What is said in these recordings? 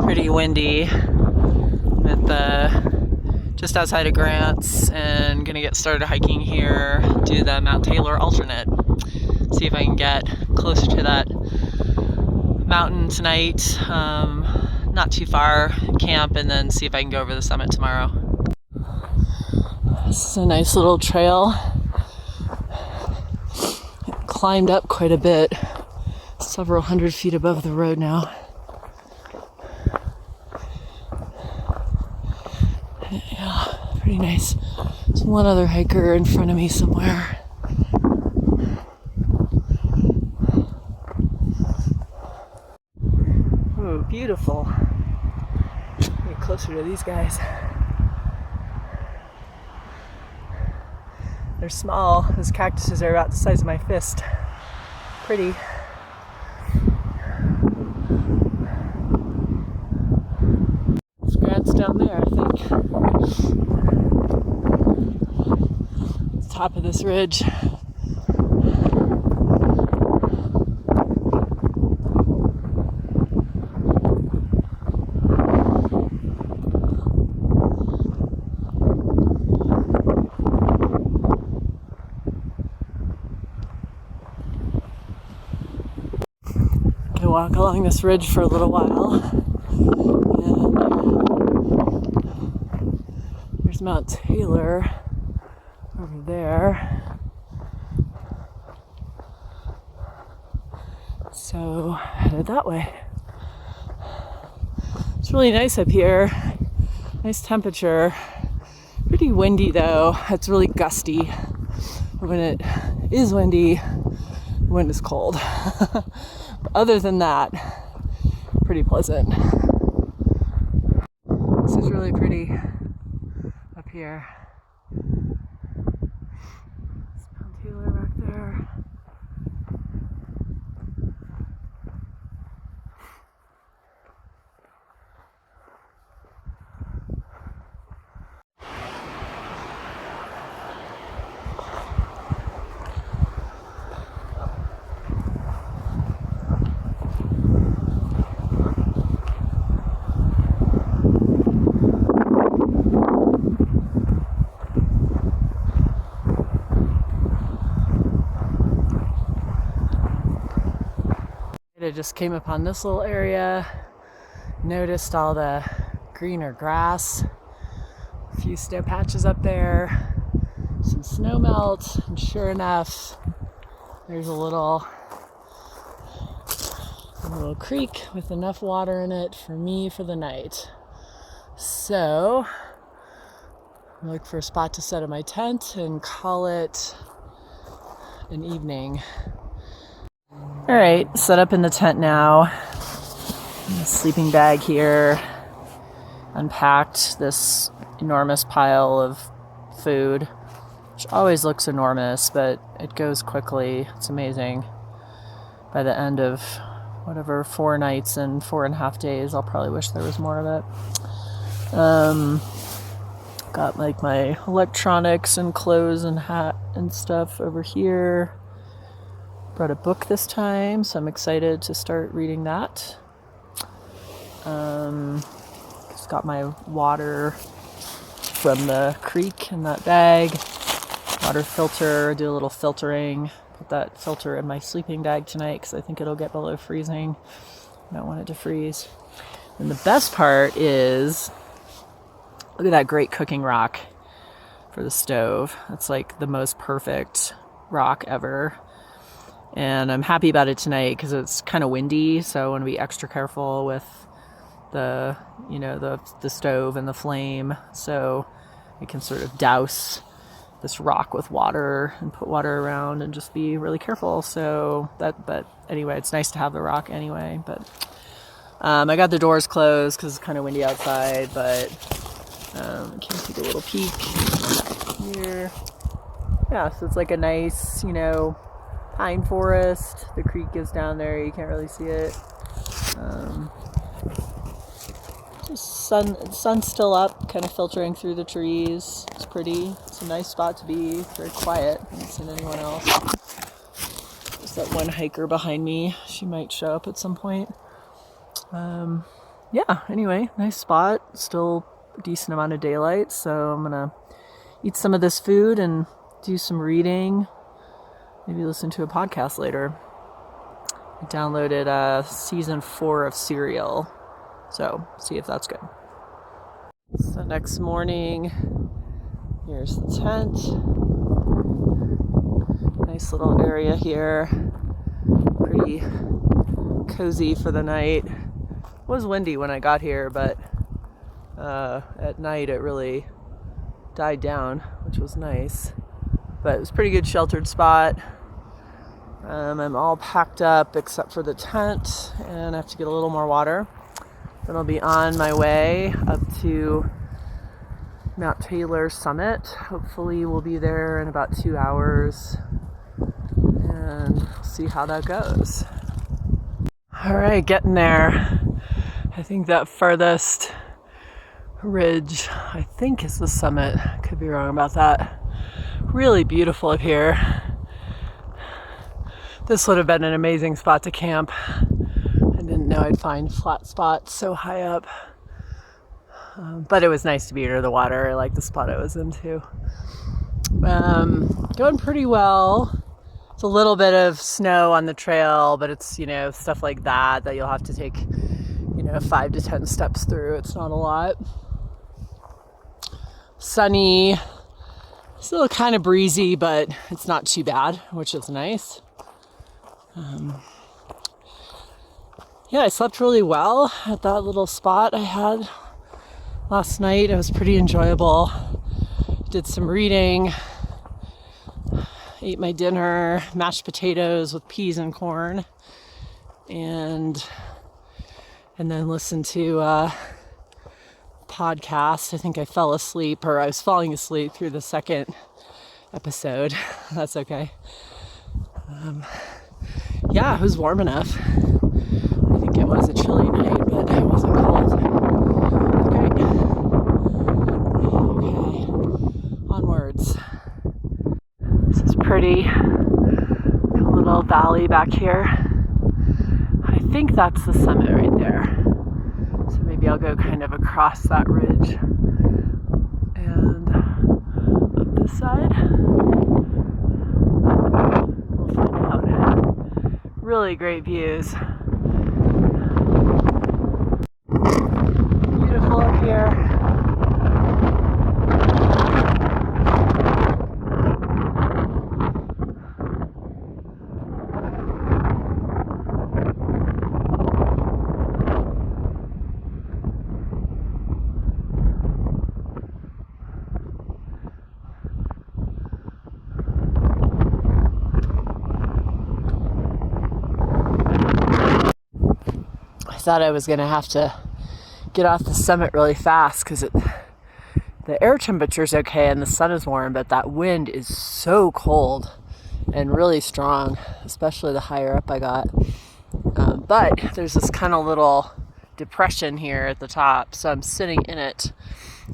pretty windy at just outside of Grants, and gonna get started hiking here, do the Mount Taylor alternate. See if I can get closer to that mountain tonight, not too far, camp, and then see if I can go over the summit tomorrow. This is a nice little trail. It climbed up quite a bit, several hundred feet above the road now. Yeah, pretty nice. There's one other hiker in front of me somewhere. Oh, beautiful. Get closer to these guys. They're small. Those cactuses are about the size of my fist. Pretty. There's Grants down there, I think. It's top of this ridge. Walk along this ridge for a little while. And there's Mount Taylor over there. So headed that way. It's really nice up here. Nice temperature. Pretty windy though. It's really gusty. When it is windy, the wind is cold. Other than that, pretty pleasant. This is really pretty up here. It's Mount Taylor back there. I just came upon this little area, noticed all the greener grass, a few snow patches up there, some snow melt, and sure enough, there's a little creek with enough water in it for me for the night. So, I look for a spot to set up my tent and call it an evening. All right, set up in the tent now. The sleeping bag here. Unpacked this enormous pile of food, which always looks enormous, but it goes quickly. It's amazing. By the end of whatever 4 nights and 4.5 days, I'll probably wish there was more of it. Got like my electronics and clothes and hat and stuff over here. Brought a book this time, so I'm excited to start reading that. Just got my water from the creek in that bag. Water filter, do a little filtering. Put that filter in my sleeping bag tonight because I think it'll get below freezing. I don't want it to freeze. And the best part is, look at that great cooking rock for the stove. It's like the most perfect rock ever. And I'm happy about it tonight because it's kind of windy, so I want to be extra careful with the stove and the flame, so I can sort of douse this rock with water and put water around and just be really careful. So but anyway, it's nice to have the rock anyway. But I got the doors closed because it's kind of windy outside, but I can take a little peek here. Yeah, so it's like a nice, pine forest. The creek is down there. You can't really see it. Just sun's still up, kind of filtering through the trees. It's pretty. It's a nice spot to be. It's very quiet. I haven't seen anyone else. There's that one hiker behind me. She might show up at some point. yeah, anyway, nice spot. Still a decent amount of daylight, so I'm gonna eat some of this food and do some reading. Maybe listen to a podcast later. I downloaded season 4 of Serial, so see if that's good. So next morning, here's the tent. Nice little area here. Pretty cozy for the night. It was windy when I got here, but at night it really died down, which was nice. But it was a pretty good sheltered spot. I'm all packed up except for the tent, and I have to get a little more water. Then I'll be on my way up to Mount Taylor Summit. Hopefully we'll be there in about 2 hours and see how that goes. All right, getting there. I think that farthest ridge, I think, is the summit. Could be wrong about that. Really beautiful up here. This would have been an amazing spot to camp. I didn't know I'd find flat spots so high up. But it was nice to be near the water. I like the spot I was in too. Going pretty well. It's a little bit of snow on the trail, but it's, stuff like that you'll have to take, 5 to 10 steps through. It's not a lot. Sunny. Still kind of breezy, but it's not too bad, which is nice. I slept really well at that little spot I had last night. It was pretty enjoyable. Did some reading, ate my dinner, mashed potatoes with peas and corn, and then listened to a podcast. I think I fell asleep, or I was falling asleep through the second episode. That's okay. It was warm enough. I think it was a chilly night, but it wasn't cold. Great. Okay, onwards. This is pretty. A little valley back here. I think that's the summit right there. So maybe I'll go kind of across that ridge and up this side. We'll find out. Really great views. Beautiful up here. I thought I was going to have to get off the summit really fast because the air temperature's okay and the sun is warm, but that wind is so cold and really strong, especially the higher up I got. But there's this kind of little depression here at the top, so I'm sitting in it,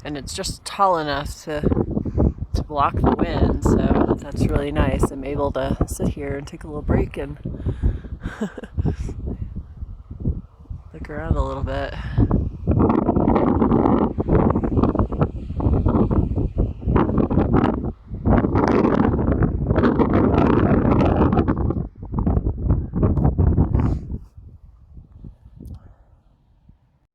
and it's just tall enough to block the wind, so that's really nice. I'm able to sit here and take a little break and look around a little bit.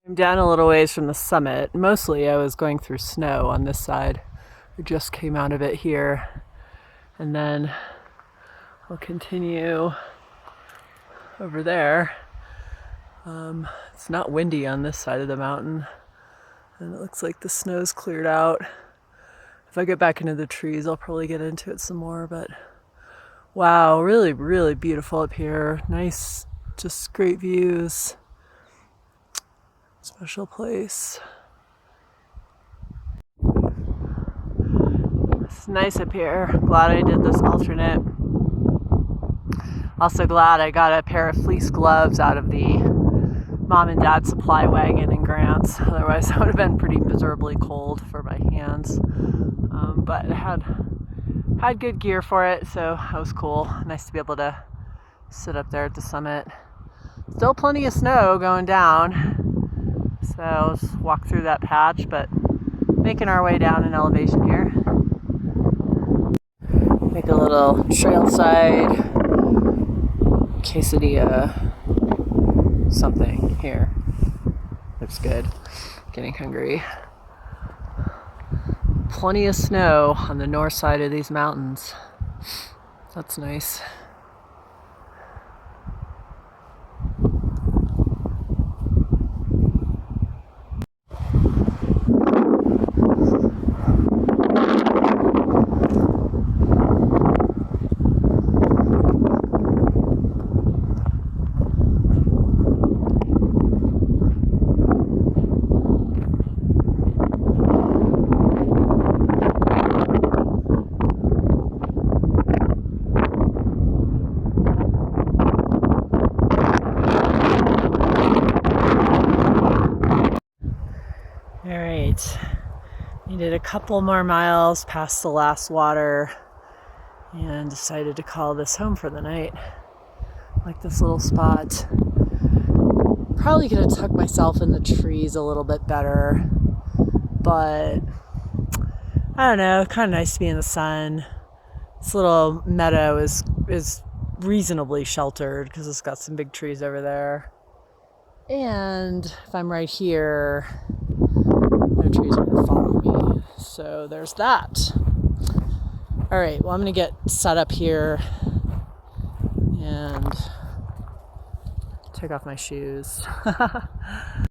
I'm down a little ways from the summit. Mostly I was going through snow on this side. I just came out of it here. And then I'll continue over there. It's not windy on this side of the mountain, and it looks like the snow's cleared out. If I get back into the trees, I'll probably get into it some more, but wow, really, really beautiful up here. Nice, just great views. Special place. It's nice up here. Glad I did this alternate. Also glad I got a pair of fleece gloves out of the mom and dad supply wagon in Grants. Otherwise I would have been pretty miserably cold for my hands. But I had good gear for it, so that was cool. Nice to be able to sit up there at the summit. Still plenty of snow going down. So let's walk through that patch, but making our way down in elevation here. Make a little trailside quesadilla something here. Looks good. Getting hungry. Plenty of snow on the north side of these mountains. That's nice. Alright, needed a couple more miles past the last water and decided to call this home for the night. Like this little spot. Probably could have tucked myself in the trees a little bit better, but I don't know, kind of nice to be in the sun. This little meadow is reasonably sheltered because it's got some big trees over there. And if I'm right here, no trees are going to follow me. So there's that. All right, well, I'm going to get set up here and take off my shoes.